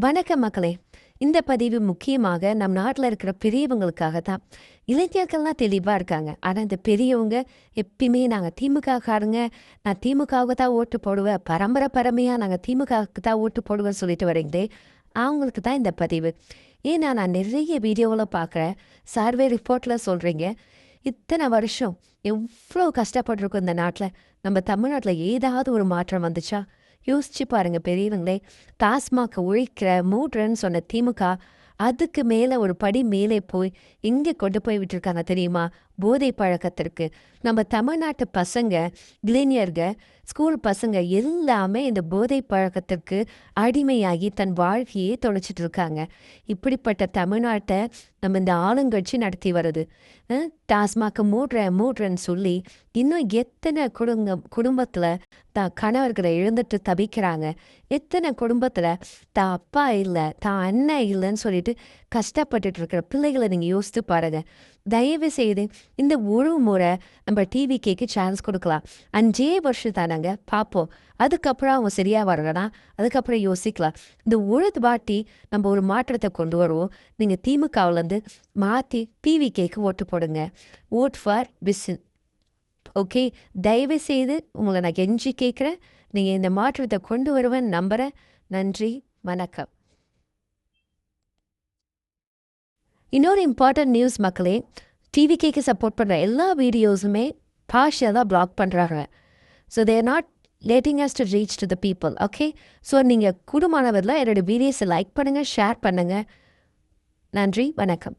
வணக்கம் மக்களே. இந்த பதிவு முக்கியமாக நம் நாட்டில் இருக்கிற பெரியவங்களுக்காக தான். இளைஞர்கள்லாம் தெளிவாக இருக்காங்க. ஆனால் இந்த பெரியவங்க எப்பயுமே நாங்கள் திமுககாரங்க, நான் திமுகவுக்கு தான் ஓட்டு போடுவேன், பரம்பரையாக நாங்கள் திமுகவுக்கு தான் ஓட்டு போடுவேன்னு சொல்லிட்டு வரீங்களே, அவங்களுக்கு தான் இந்த பதிவு. ஏன்னா நான் நிறைய வீடியோவில் பார்க்குறேன், சர்வே ரிப்போர்ட்டில் சொல்கிறீங்க, இத்தனை வருஷம் எவ்வளோ கஷ்டப்பட்டிருக்கோம் இந்த நாட்டில், நம்ம தமிழ்நாட்டில் ஏதாவது ஒரு மாற்றம் வந்துச்சா? யோசிச்சு பாருங்க பெரியவங்களே. டாஸ்மாக ஒழிக்கிற மூடுறேன்னு சொன்ன திமுக அதுக்கு மேலே ஒரு படி மேலே போய் எங்கே கொண்டு போய் விட்டுருக்காங்க தெரியுமா? போதை பழக்கத்திற்கு. நம்ம தமிழ்நாட்டு பசங்க, இளைஞர்க, ஸ்கூல் பசங்க எல்லாமே இந்த போதை பழக்கத்திற்கு அடிமையாகி தன் வாழ்க்கையே தொலைச்சிட்டு இருக்காங்க. இப்படிப்பட்ட தமிழ்நாட்டை நம்ம இந்த ஆளுங்கட்சி நடத்தி வருது. டாஸ்மாக மூடுறேன்னு சொல்லி இன்னும் எத்தனை குடும்பத்தில் தான் கணவர்களை இழந்துட்டு தவிக்கிறாங்க. எத்தனை குடும்பத்தில் தான் அப்பா இல்லை, தான் அண்ணன் இல்லைன்னு சொல்லிட்டு கஷ்டப்பட்டுட்டு இருக்கிற பிள்ளைகளை நீங்கள் யோசித்து பாருங்க. தயவு செய்து இந்த ஒரு முறை நம்ம டிவிக்கு சான்ஸ் கொடுக்கலாம். 5 வருஷம் தானாங்க பார்ப்போம். அதுக்கப்புறம் அவங்க சரியாக வரலனா அதுக்கப்புறம் யோசிக்கலாம். இந்த ஒரு வாட்டி நம்ம ஒரு மாற்றத்தை கொண்டு வருவோம். நீங்கள் திமுகவிலேருந்து மாற்றி பிவிகேக்கு ஓட்டு போடுங்க. ஓட் ஃபார் பிசின். ஓகே, தயவு செய்து உங்களை நான் கெஞ்சி கேட்குறேன். நீங்கள் இந்த மாற்றத்தை கொண்டு வருவேன்னு நம்புகிறேன். நன்றி, வணக்கம். இன்னொரு இம்பார்ட்டன்ட் நியூஸ் மக்களே, டிவிகேக்கு சப்போர்ட் பண்ணுற எல்லா வீடியோஸுமே பார்ஷியலாக பிளாக் பண்ணுறாங்க. So there not letting us to reach to the people. Okay, so நீங்கள் கூடுமானவரில் என்னோடய வீடியோஸை லைக் பண்ணுங்கள், ஷேர் பண்ணுங்கள். நன்றி, வணக்கம்.